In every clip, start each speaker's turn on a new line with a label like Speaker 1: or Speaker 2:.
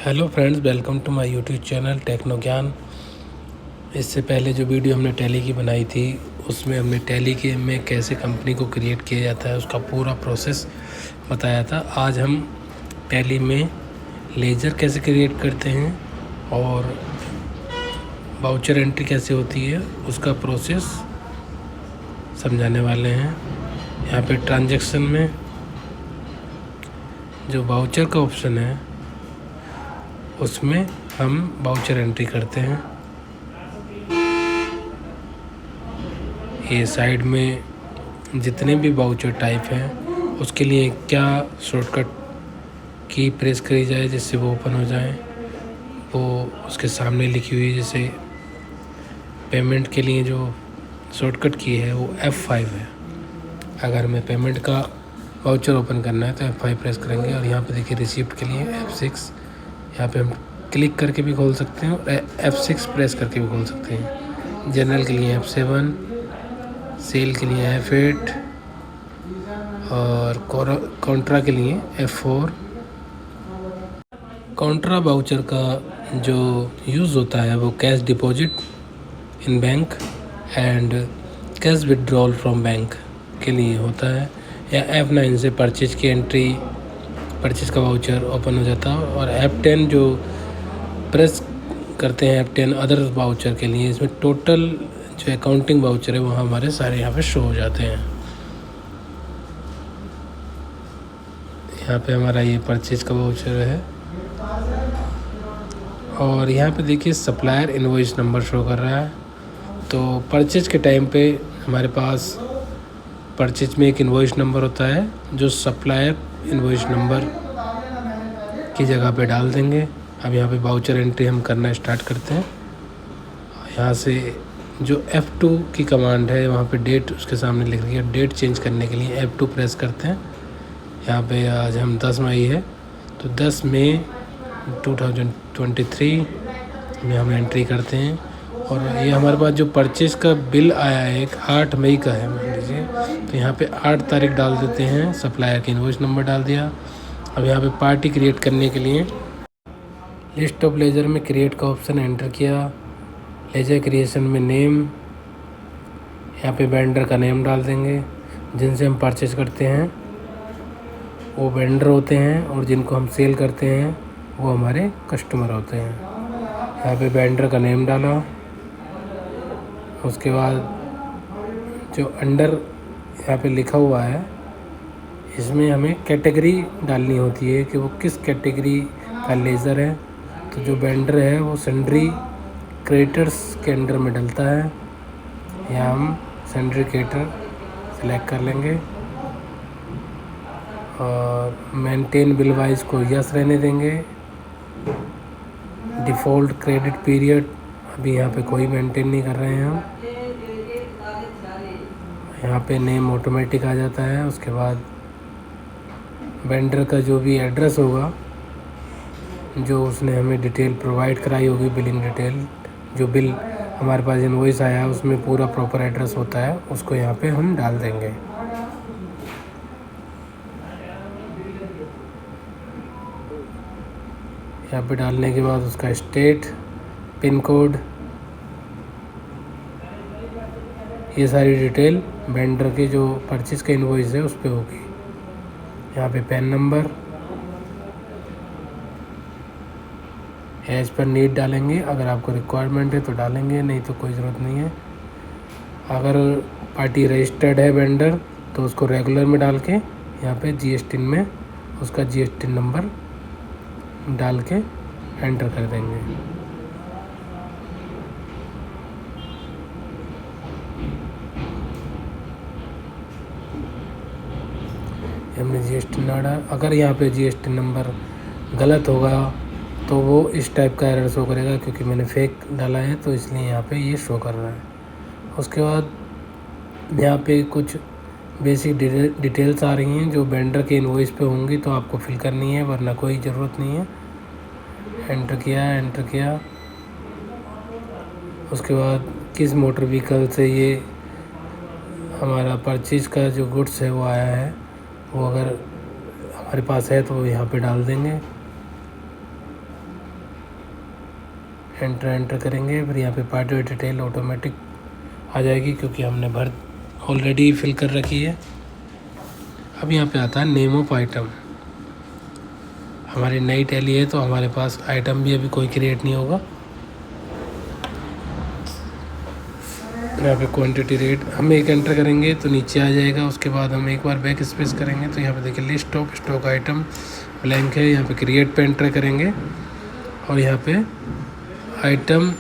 Speaker 1: Hello friends, welcome to my YouTube channel techno Gyan. इससे पहले जो वीडियो हमने टैली की बनाई थी उसमें हमने टैली के में कैसे कंपनी को क्रिएट किया जाता है उसका पूरा प्रोसेस बताया था। आज हम टैली में लेजर कैसे क्रिएट करते हैं और वाउचर एंट्री कैसे होती है उसका प्रोसेस समझाने वाले हैं। यहाँ पे ट्रांजैक्शन में जो वाउचर का ऑप्शन है उसमें हम वाउचर एंट्री करते हैं। ये साइड में जितने भी वाउचर टाइप हैं उसके लिए क्या शॉर्टकट की प्रेस करी जाए जिससे वो ओपन हो जाए, वो उसके सामने लिखी हुई। जैसे पेमेंट के लिए जो शॉर्टकट की है वो F5 है। अगर हमें पेमेंट का वाउचर ओपन करना है तो F5 प्रेस करेंगे। और यहाँ पे देखिए रिसिप्ट के लिए F6, यहाँ पे हम क्लिक करके भी खोल सकते हैं और F6 प्रेस करके भी खोल सकते हैं। जनरल के लिए F7, सेल के लिए F8 और कॉन्ट्रा के लिए F4। कॉन्ट्रा वाउचर का जो यूज़ होता है वो cash deposit in bank and cash withdrawal from bank के लिए होता है। या F9 से परचेज की एंट्री, परचेज का वाउचर ओपन हो जाता है। और F10 जो प्रेस करते हैं F10 अदर वाउचर के लिए, इसमें टोटल जो अकाउंटिंग वाउचर है वो हमारे सारे यहाँ पे शो हो जाते हैं। यहाँ पे हमारा ये परचेज का वाउचर है और यहाँ पे देखिए सप्लायर इनवॉइस नंबर शो कर रहा है। तो परचेज के टाइम पे हमारे पास परचेज में एक इनवॉइस नंबर होता है जो सप्लायर इनवॉइस नंबर की जगह पे डाल देंगे। अब यहाँ पे वाउचर एंट्री हम करना स्टार्ट करते हैं। यहाँ से जो F2 की कमांड है वहाँ पे डेट उसके सामने लिख रही है। डेट चेंज करने के लिए F2 प्रेस करते हैं। यहाँ पे आज हम 10 मई है तो 10 मई 2023 में हम एंट्री करते हैं। और ये हमारे पास जो परचेज़ का बिल आया है एक 8 मई का है मान लीजिए, तो यहाँ पे 8 तारीख डाल देते हैं। सप्लायर की इनवॉइस नंबर डाल दिया। अब यहाँ पे पार्टी क्रिएट करने के लिए लिस्ट ऑफ लेजर में क्रिएट का ऑप्शन एंटर किया। लेजर क्रिएशन में नेम, यहाँ पे वेंडर का नेम डाल देंगे। जिनसे हम परचेज करते हैं वो वेंडर होते हैं और जिनको हम सेल करते हैं वो हमारे कस्टमर होते हैं। यहाँ पे वेंडर का नेम डाला। उसके बाद जो अंडर यहाँ पे लिखा हुआ है इसमें हमें कैटेगरी डालनी होती है कि वो किस कैटेगरी का लेज़र है। तो जो वेंडर है वो सन्ड्री क्रेडिटर्स के अंडर में डलता है। यहाँ हम सन्ड्री क्रेडिटर सेलेक्ट कर लेंगे और मेंटेन बिल वाइज को यस रहने देंगे। डिफ़ॉल्ट क्रेडिट पीरियड अभी यहाँ पे कोई मेंटेन नहीं कर रहे हैं हम। यहाँ पे नेम ऑटोमेटिक आ जाता है। उसके बाद वेंडर का जो भी एड्रेस होगा, जो उसने हमें डिटेल प्रोवाइड कराई होगी, बिलिंग डिटेल, जो बिल हमारे पास इनवॉइस आया उसमें पूरा प्रॉपर एड्रेस होता है, उसको यहाँ पे हम डाल देंगे। यहाँ पे डालने के बाद उसका स्टेट, पिन कोड, ये सारी डिटेल वेंडर के जो परचेज का इनवॉइस है उस पर होगी। यहाँ पे PAN number as per need डालेंगे। अगर आपको रिक्वायरमेंट है तो डालेंगे, नहीं तो कोई ज़रूरत नहीं है। अगर पार्टी रजिस्टर्ड है वेंडर तो उसको रेगुलर में डाल के यहाँ पे GST में उसका GST नंबर डाल के एंटर कर देंगे। हमने GST ना डाला। अगर यहाँ पे GST नंबर गलत होगा तो वो इस टाइप का एरर शो करेगा, क्योंकि मैंने फेक डाला है तो इसलिए यहाँ पे ये शो कर रहा है। उसके बाद यहाँ पे कुछ बेसिक डिटेल्स आ रही हैं जो वेंडर के इनवॉइस पे होंगी, तो आपको फिल करनी है, वरना कोई ज़रूरत नहीं है। एंटर किया। उसके बाद किस मोटर व्हीकल से ये हमारा परचेज का जो गुड्स है वो आया है, वो अगर हमारे पास है तो यहाँ पे डाल देंगे। एंटर करेंगे। फिर यहाँ पे पार्टी डिटेल ऑटोमेटिक आ जाएगी क्योंकि हमने ऑलरेडी फिल कर रखी है। अब यहाँ पे आता है नेम ऑफ आइटम। हमारी नई टैली है तो हमारे पास आइटम भी अभी कोई क्रिएट नहीं होगा। यहाँ पे क्वांटिटी रेट हम एक एंटर करेंगे तो नीचे आ जाएगा। उसके बाद हम एक बार बैक स्पेस करेंगे तो यहाँ पे देखिए list of stock item blank है। यहाँ पे क्रिएट पे एंटर करेंगे और यहाँ पे आइटम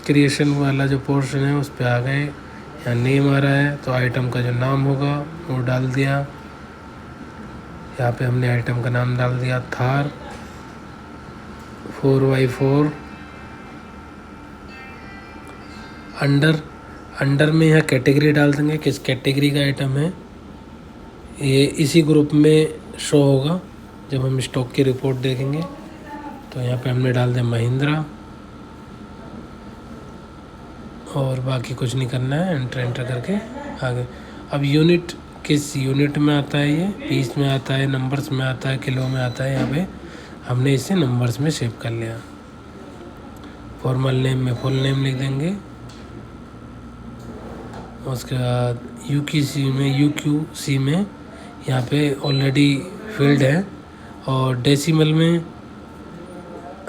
Speaker 1: क्रिएशन वाला जो पोर्शन है उस पर आ गए। यहाँ नेम आ रहा है तो आइटम का जो नाम होगा वो डाल दिया। यहाँ पे हमने आइटम का नाम डाल दिया थार 4x4। अंडर में यहाँ कैटेगरी डाल देंगे, किस कैटेगरी का आइटम है। ये इसी ग्रुप में शो होगा जब हम स्टॉक की रिपोर्ट देखेंगे। तो यहाँ पे हमने डाल दिया महिंद्रा और बाकी कुछ नहीं करना है, एंटर करके आगे। अब यूनिट किस यूनिट में आता है, ये पीस में आता है, नंबर्स में आता है, किलो में आता है। यहाँ पे हमने इसे नंबर्स में सेव कर लिया। फॉर्मल नेम में फुल नेम लिख देंगे। उसके बाद यूक्यूसी में यहाँ पे ऑलरेडी फील्ड है। और डेसिमल में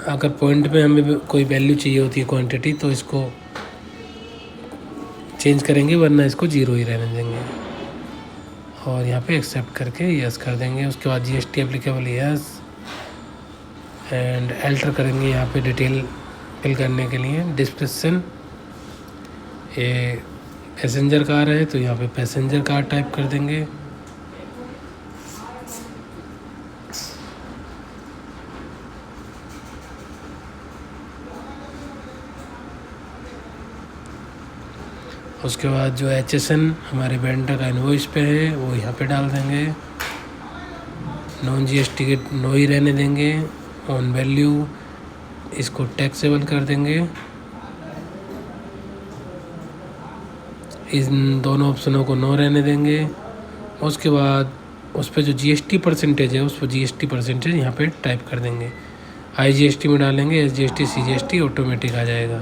Speaker 1: अगर पॉइंट में हमें कोई वैल्यू चाहिए होती है क्वांटिटी तो इसको चेंज करेंगे, वरना इसको 0 ही रहने देंगे। और यहाँ पे एक्सेप्ट करके यस कर देंगे। उसके बाद GST applicable yes and alter करेंगे यहाँ पे डिटेल फिल करने के लिए। डिस्क्रिप्शन ये पैसेंजर कार है तो यहाँ पे पैसेंजर कार टाइप कर देंगे। उसके बाद जो HSN हमारे वेंडर का इनवॉइस पे है वो यहाँ पे डाल देंगे। नॉन जीएसटी के नो ही रहने देंगे। ऑन वैल्यू इसको टैक्सेबल कर देंगे। इन दोनों ऑप्शनों को नो रहने देंगे। उसके बाद उस पर जो जीएसटी परसेंटेज है उस पर जीएसटी परसेंटेज यहाँ पे टाइप कर देंगे। IGST में डालेंगे, SGST CGST ऑटोमेटिक आ जाएगा।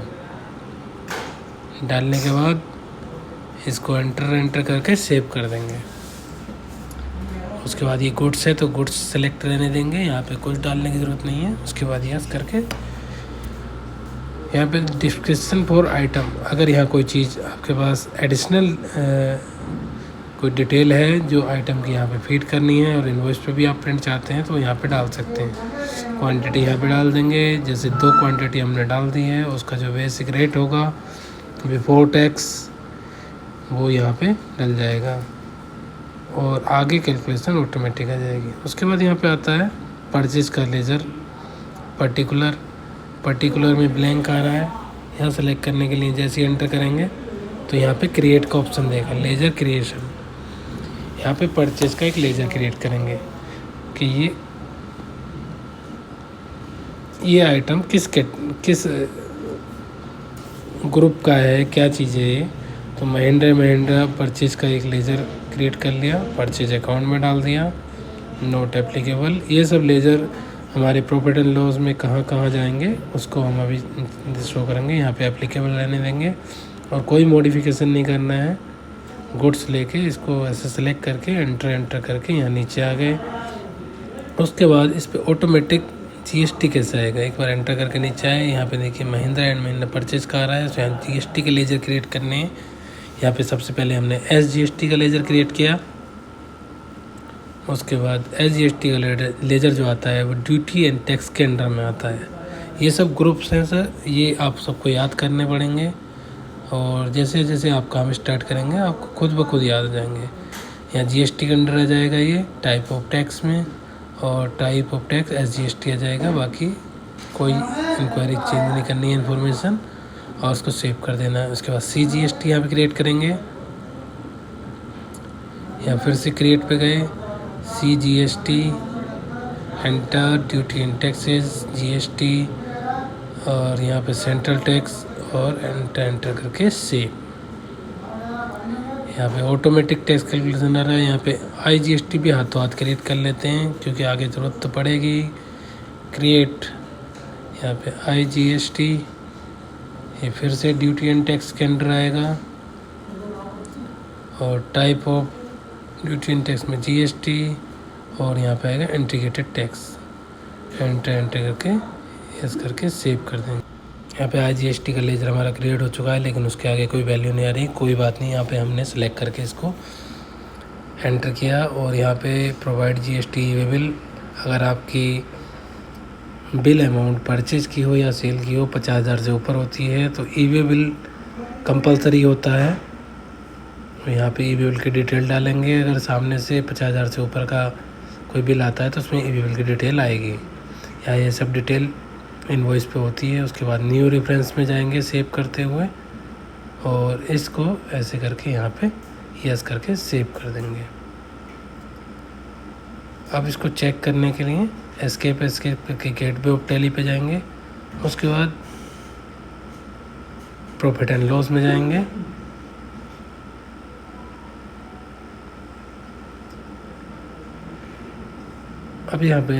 Speaker 1: डालने के बाद इसको एंटर करके सेव कर देंगे। उसके बाद ये गुड्स है तो गुड्स सेलेक्ट रहने देंगे, यहाँ पे कुछ डालने की ज़रूरत नहीं है। उसके बाद यस करके यहाँ पे डिस्क्रिप्शन फॉर आइटम, अगर यहाँ कोई चीज़ आपके पास एडिशनल कोई डिटेल है जो आइटम की यहाँ पे फीड करनी है और इनवॉइस पे भी आप प्रिंट चाहते हैं तो यहाँ पे डाल सकते हैं। क्वांटिटी यहाँ पे डाल देंगे। जैसे 2 क्वांटिटी हमने डाल दी है, उसका जो बेसिक रेट होगा बिफोर टैक्स वो यहाँ पे डल जाएगा और आगे कैलकुलेशन ऑटोमेटिक आ जाएगी। उसके बाद यहाँ पे आता है परचेज का लेजर पर्टिकुलर में ब्लैंक आ रहा है। यहाँ सेलेक्ट करने के लिए जैसे ही एंटर करेंगे तो यहाँ पे क्रिएट का ऑप्शन देगा, लेजर क्रिएशन। यहाँ पे परचेज का एक लेजर क्रिएट करेंगे कि ये आइटम किस ग्रुप का है, क्या चीज़ है ये। तो महिंद्रा परचेज का एक लेजर क्रिएट कर लिया, परचेज अकाउंट में डाल दिया, नोट एप्लीकेबल। ये सब लेजर हमारे प्रॉफिट एंड लॉस में कहाँ जाएंगे उसको हम अभी शो करेंगे। यहाँ पे एप्लीकेबल रहने देंगे और कोई मॉडिफिकेशन नहीं करना है। गुड्स लेके इसको ऐसे सेलेक्ट करके एंटर करके यहाँ नीचे आ गए। उसके बाद इस पर ऑटोमेटिक जीएसटी कैसे आएगा, एक बार एंटर करके नीचे आए। यहाँ पे देखिए महिंद्रा परचेज का आ रहा है तो यहाँ जीएसटी के लेजर क्रिएट करने हैं। यहाँ पे सबसे पहले हमने SGST का लेजर क्रिएट किया। उसके बाद SGST का लेजर जो आता है वो ड्यूटी एंड टैक्स के अंडर में आता है। ये सब ग्रुप्स हैं सर, ये आप सबको याद करने पड़ेंगे और जैसे जैसे आप काम स्टार्ट करेंगे आपको खुद ब खुद याद आ जाएंगे। यहाँ GST के अंडर आ जाएगा ये टाइप ऑफ टैक्स में, और टाइप ऑफ टैक्स SGST आ जाएगा। बाकी कोई इंक्वायरी चेंज नहीं करनी है इन्फॉर्मेशन और उसको सेव कर देना है। उसके बाद CGST यहाँ पे क्रिएट करेंगे। यहाँ फिर से क्रिएट पे गए, CGST enter, duty and taxes GST और यहाँ पे सेंट्रल टैक्स और एंटर करके सेव। यहाँ पे ऑटोमेटिक टैक्स कैलकुलेशन आ रहा है। यहाँ पे IGST भी हाथों हाथ क्रिएट कर लेते हैं क्योंकि आगे ज़रूरत तो पड़ेगी। क्रिएट यहाँ पे IGST ये फिर से ड्यूटी एंड टैक्स के अंडर आएगा और type of duty and tax में जीएसटी और यहाँ पे आएगा इंटीग्रेटेड टैक्स। एंटर करके यस करके सेव कर देंगे। यहाँ पे IGST का लेजर हमारा क्रिएट हो चुका है, लेकिन उसके आगे कोई वैल्यू नहीं आ रही। कोई बात नहीं, यहाँ पे हमने सेलेक्ट करके इसको एंटर किया और यहाँ पे प्रोवाइड GST ईवेबल। अगर आपकी बिल अमाउंट परचेज की हो या सेल की हो 50,000 से ऊपर होती है तो ईवेबल कंपलसरी होता है। तो यहाँ पे ईवेबल की डिटेल डालेंगे। अगर सामने से 50,000 से ऊपर का कोई बिल आता है तो उसमें ईवेबल की डिटेल आएगी। यहाँ ये सब डिटेल इनवॉइस पे होती है। उसके बाद न्यू रेफरेंस में जाएंगे सेव करते हुए और इसको ऐसे करके यहाँ पे यस करके सेव कर देंगे। अब इसको चेक करने के लिए एस्केप के गेटवे ऑफ टैली पे जाएंगे। उसके बाद प्रॉफिट एंड लॉस में जाएंगे। अब यहाँ पे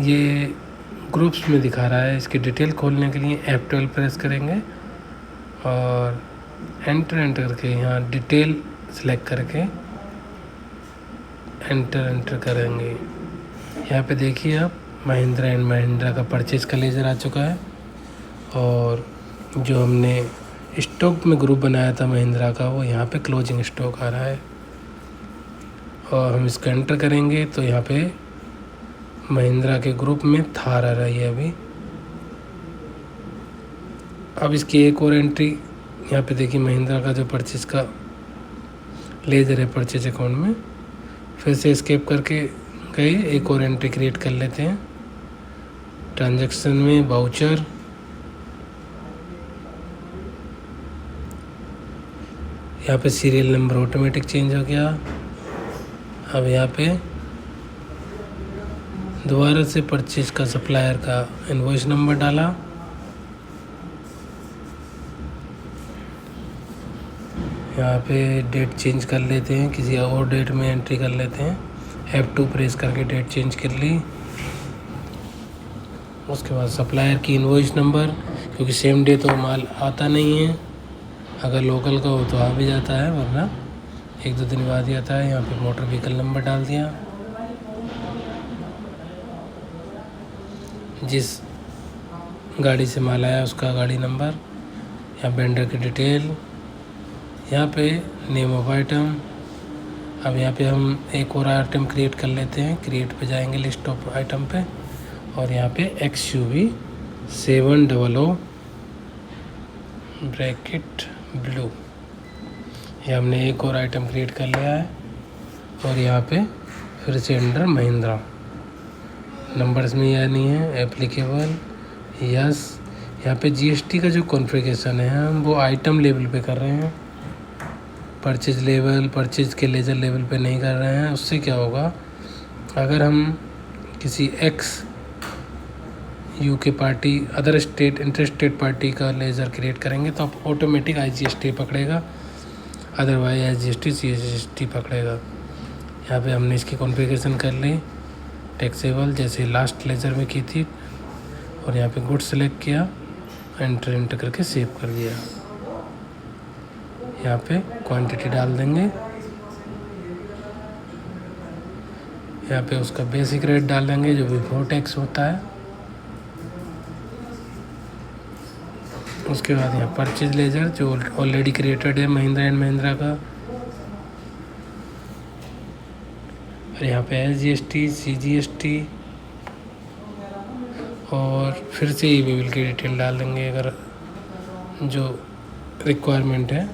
Speaker 1: ये ग्रुप्स में दिखा रहा है। इसकी डिटेल खोलने के लिए F12 प्रेस करेंगे और एंटर करके यहाँ डिटेल सेलेक्ट करके एंटर करेंगे। यहाँ पे देखिए आप महिंद्रा एंड महिंद्रा का परचेज का लेजर आ चुका है और जो हमने स्टॉक में ग्रुप बनाया था महिंद्रा का वो यहाँ पे क्लोजिंग स्टॉक आ रहा है। और हम इसको एंटर करेंगे तो यहाँ पे महिंद्रा के ग्रुप में थार आ रही है अभी। अब इसकी एक और एंट्री यहाँ पे देखिए महिंद्रा का जो परचेज का लेजर है परचेज अकाउंट में, फिर से एस्केप करके गए एक और एंट्री क्रिएट कर लेते हैं। ट्रांजैक्शन में वाउचर, यहाँ पे सीरियल नंबर ऑटोमेटिक चेंज हो गया। अब यहाँ पे दोबारा से परचेज का सप्लायर का इनवॉइस नंबर डाला। यहाँ पे डेट चेंज कर लेते हैं, किसी और डेट में एंट्री कर लेते हैं। F2 प्रेस करके डेट चेंज कर ली। उसके बाद सप्लायर की इनवॉइस नंबर, क्योंकि सेम डे तो माल आता नहीं है, अगर लोकल का हो तो आ भी जाता है वरना 1-2 दिन बाद ही आता है। यहाँ पे मोटर व्हीकल नंबर डाल दिया, जिस गाड़ी से माल आया उसका गाड़ी नंबर। यहाँ वेंडर की डिटेल, यहाँ पे नेम ऑफ आइटम। अब यहाँ पे हम एक और आइटम क्रिएट कर लेते हैं। क्रिएट पे जाएंगे लिस्ट ऑफ आइटम पे और यहाँ पे XUV 700 ब्रैकेट ब्लू, ये हमने एक और आइटम क्रिएट कर लिया है। और यहाँ पे फिर से अंडर महिंद्रा नंबर्स में यह नहीं है एप्लीकेबल, यस। यहाँ पे GST का जो कॉन्फ़िगरेशन है हम वो आइटम लेवल पे कर रहे हैं, परचेज लेवल परचेज के लेजर लेवल पे नहीं कर रहे हैं। उससे क्या होगा, अगर हम किसी UK party other state interstate party का लेज़र क्रिएट करेंगे तो आप ऑटोमेटिक IGST पकड़ेगा, अदरवाइज IGST CGST पकड़ेगा। यहाँ पे हमने इसकी कॉन्फ़िगरेशन कर ली टैक्सेबल जैसे लास्ट लेज़र में की थी और यहाँ पे गुड सेलेक्ट किया, एंटर करके सेव कर दिया। यहाँ पे क्वांटिटी डाल देंगे, यहाँ पे उसका बेसिक रेट डाल देंगे जो बिफोर टैक्स होता है। उसके बाद यहाँ परचेज लेजर जो ऑलरेडी क्रिएटेड है महिंद्रा एंड महिंद्रा का, और यहाँ पे SGST CGST और फिर से ईवेबल की डिटेल डाल देंगे अगर जो रिक्वायरमेंट है।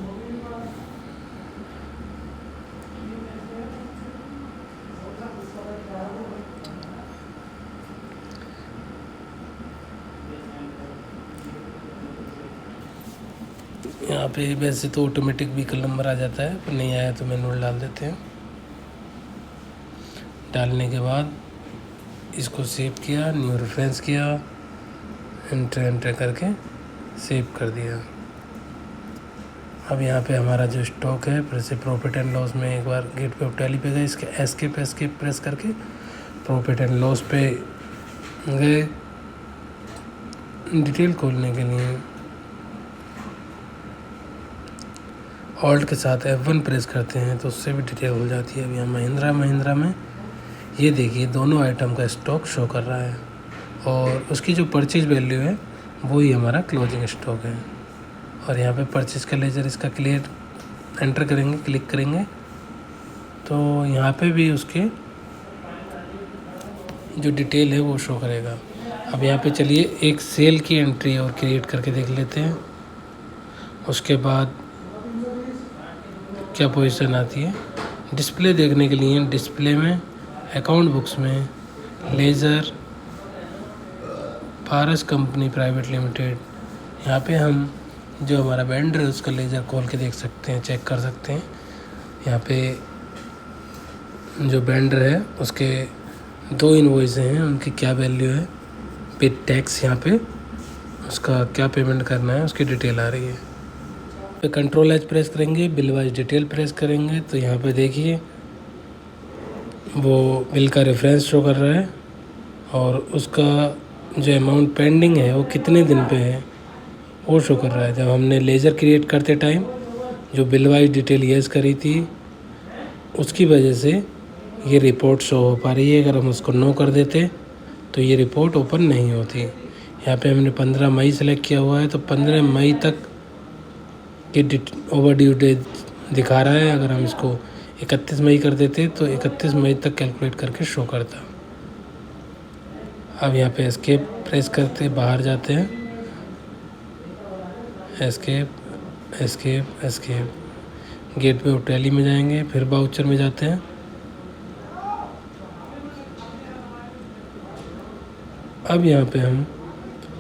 Speaker 1: यहाँ पे वैसे तो ऑटोमेटिक व्हीकल नंबर आ जाता है, पर नहीं आया तो मैनुअल डाल देते हैं। डालने के बाद इसको सेव किया, न्यू रेफरेंस किया, एंटर करके सेव कर दिया। अब यहाँ पे हमारा जो स्टॉक है फिर से प्रॉफिट एंड लॉस में एक बार गेटवे ऑफ टैली पे गए, इसके एस्केप प्रेस करके प्रॉफिट एंड लॉस पे गए। डिटेल खोलने के लिए ऑल्ट के साथ F1 प्रेस करते हैं तो उससे भी डिटेल खुल जाती है। अब यहाँ महिंद्रा में ये देखिए दोनों आइटम का स्टॉक शो कर रहा है और उसकी जो परचेज वैल्यू है वो ही हमारा क्लोजिंग स्टॉक है। और यहाँ पे परचेज का लेजर इसका एंटर करेंगे, क्लिक करेंगे तो यहाँ पे भी उसके जो डिटेल है वो शो करेगा। अब यहाँ पे चलिए एक सेल की एंट्री और क्रिएट करके देख लेते हैं। उसके बाद क्या पोजीशन आती है डिस्प्ले देखने के लिए, डिस्प्ले में अकाउंट बुक्स में लेज़र पारस कंपनी प्राइवेट लिमिटेड, यहाँ पे हम जो हमारा वेंडर है उसका लेज़र खोल के देख सकते हैं, चेक कर सकते हैं। यहाँ पे जो वेंडर है उसके 2 इनवॉइस हैं, उनकी क्या वैल्यू है, पे टैक्स यहाँ पे उसका क्या पेमेंट करना है उसकी डिटेल आ रही है। पे कंट्रोल एच प्रेस करेंगे, बिल वाइज डिटेल प्रेस करेंगे तो यहाँ पे देखिए वो बिल का रेफरेंस शो कर रहा है और उसका जो अमाउंट पेंडिंग है वो कितने दिन पे है वो शो कर रहा है। जब हमने लेज़र क्रिएट करते टाइम जो बिल वाइज डिटेल येस करी थी उसकी वजह से ये रिपोर्ट शो हो पा रही है। अगर हम उसको नो कर देते तो ये रिपोर्ट ओपन नहीं होती। यहाँ पे हमने 15 मई सेलेक्ट किया हुआ है तो 15 मई तक की ओवर ड्यू डेट दिखा रहा है। अगर हम इसको 31 मई कर देते तो 31 मई तक कैलकुलेट करके शो करता। अब यहाँ पे एस्केप प्रेस करते बाहर जाते हैं, एस्केप गेट पे टैली में जाएंगे, फिर बाउचर में जाते हैं। अब यहाँ पे हम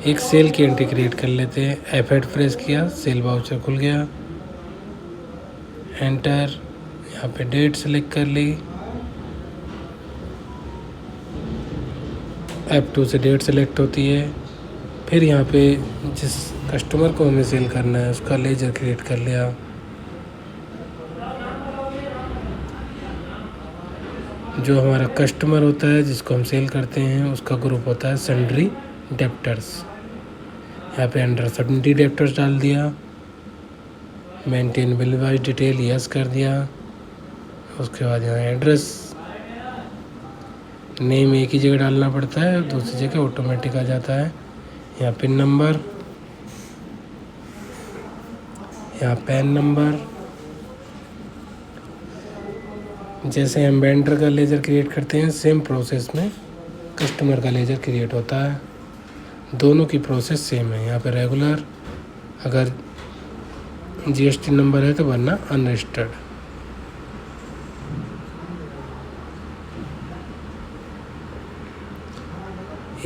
Speaker 1: एक सेल की एंट्री क्रिएट कर लेते हैं। F8 प्रेस किया, सेल बाउचर खुल गया, एंटर, यहाँ पे डेट सेलेक्ट कर ली, F2 से डेट सेलेक्ट होती है। फिर यहाँ पे जिस कस्टमर को हमें सेल करना है उसका लेजर क्रिएट कर लिया। जो हमारा कस्टमर होता है जिसको हम सेल करते हैं उसका ग्रुप होता है सन्ड्री डेप्टर्स। यहाँ पे अंडर सन्ड्री डेप्टर्स डाल दिया, maintain bill wise detail yes कर दिया। उसके बाद यहाँ एड्रेस, नेम एक ही जगह डालना पड़ता है, दूसरी जगह ऑटोमेटिक आ जाता है। यहाँ पिन नंबर, यहाँ पैन नंबर। जैसे हम वेंडर का लेज़र क्रिएट करते हैं सेम प्रोसेस में कस्टमर का लेज़र क्रिएट होता है, दोनों की प्रोसेस सेम है। यहाँ पे रेगुलर, अगर GST नंबर है तो वरना अनरजिस्टर्ड।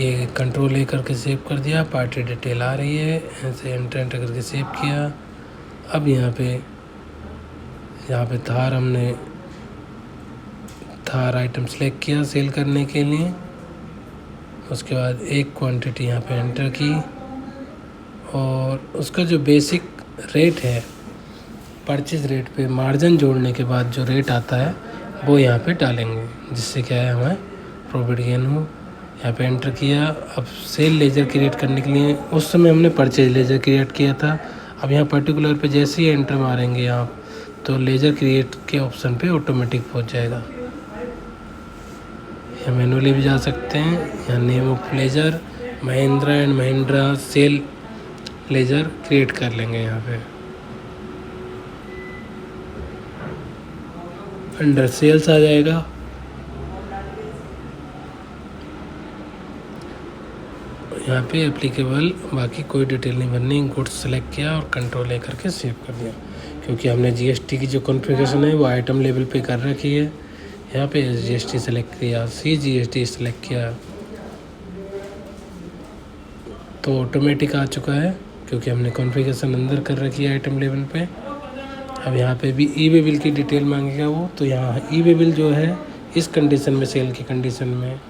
Speaker 1: ये कंट्रोल A करके सेव कर दिया, पार्टी डिटेल आ रही है, ऐसे एंटर करके सेव किया। अब यहाँ पे थार, हमने थार आइटम सेलेक्ट किया सेल करने के लिए। उसके बाद एक क्वांटिटी यहाँ पे एंटर की और उसका जो बेसिक रेट है परचेज रेट पे मार्जिन जोड़ने के बाद जो रेट आता है वो यहाँ पे डालेंगे, जिससे क्या है हमें प्रॉफिट गेन हो। यहाँ पे एंटर किया। अब सेल लेज़र क्रिएट करने के लिए उस समय हमने परचेज लेज़र क्रिएट किया था। अब यहाँ पर्टिकुलर पे जैसे ही एंटर मारेंगे आप तो लेज़र क्रिएट के ऑप्शन पे ऑटोमेटिक पहुँच जाएगा। या मैनुअली भी जा सकते हैं। यहाँ name of ledger Mahindra and Mahindra sale ledger create कर लेंगे। यहाँ पे अंडर सेल्स आ जाएगा। यहाँ पे एप्लीकेबल बाकी कोई डिटेल नहीं भरनी, गुड्स सेलेक्ट किया और कंट्रोल A करके सेव कर दिया। क्योंकि हमने GST की जो कॉन्फ़िगरेशन है वो आइटम लेवल पे कर रखी है। यहाँ पे GST सेलेक्ट किया, CGST सेलेक्ट किया तो ऑटोमेटिक आ चुका है क्योंकि हमने कॉन्फ़िगरेशन अंदर कर रखी है आइटम लेवल पे। अब यहाँ पे भी ई-वे बिल की डिटेल मांगेगा वो, तो यहाँ ई-वे बिल जो है इस कंडीशन में, सेल की कंडीशन में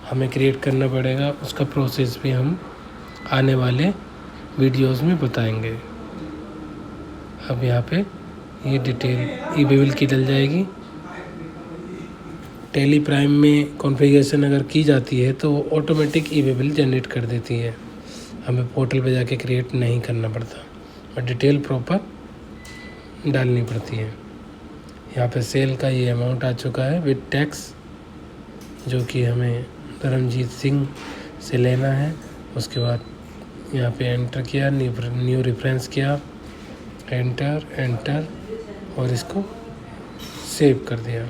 Speaker 1: हमें क्रिएट करना पड़ेगा। उसका प्रोसेस भी हम आने वाले वीडियोस में बताएंगे। अब यहाँ पे ये डिटेल ई-वे बिल की डल जाएगी। टैली प्राइम में कॉन्फ़िगरेशन अगर की जाती है तो ऑटोमेटिक ई-वे बिल जनरेट कर देती है, हमें पोर्टल पे जाके क्रिएट नहीं करना पड़ता। और डिटेल प्रॉपर डालनी पड़ती है। यहाँ पे सेल का ये अमाउंट आ चुका है विद टैक्स, जो कि हमें धर्मजीत सिंह से लेना है। उसके बाद यहाँ पे एंटर किया, न्यू रेफरेंस किया, एंटर और इसको सेव कर दिया।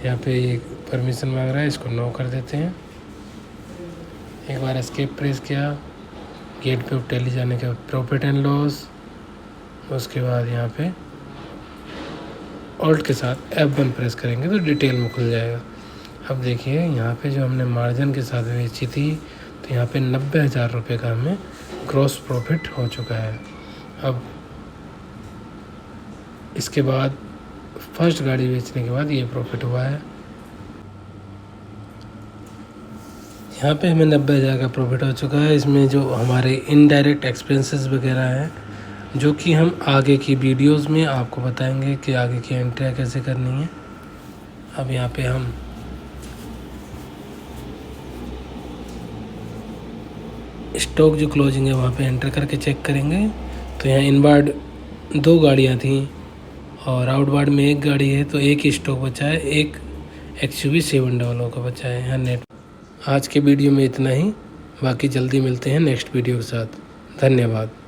Speaker 1: यहाँ पे ये परमिशन मांग रहा है, इसको नो कर देते हैं। एक बार एस्केप प्रेस किया, गेट पे टैली जाने के बाद प्रॉफिट एंड लॉस, उसके बाद यहाँ पे ऑल्ट के साथ F1 प्रेस करेंगे तो डिटेल में खुल जाएगा। अब देखिए यहाँ पे जो हमने मार्जिन के साथ बेची थी, तो यहाँ पे 90,000 रुपये का हमें ग्रॉस प्रॉफिट हो चुका है। अब इसके बाद फर्स्ट गाड़ी बेचने के बाद ये प्रॉफिट हुआ है। यहाँ पे हमें 90,000 का प्रॉफिट हो चुका है। इसमें जो हमारे इनडायरेक्ट एक्सपेंसेस वगैरह हैं, जो कि हम आगे की वीडियोस में आपको बताएंगे कि आगे की एंट्रियाँ कैसे करनी है। अब यहाँ पे हम स्टॉक जो क्लोजिंग है वहाँ पे एंटर करके चेक करेंगे। तो यहाँ इनवार्ड 2 गाड़ियाँ थी और आउटवार्ड में 1 गाड़ी है, तो एक ही स्टॉक बचा है, एक XUV 700 का बचा है यहाँ नेट। आज के वीडियो में इतना ही, बाकी जल्दी मिलते हैं नेक्स्ट वीडियो के साथ। धन्यवाद।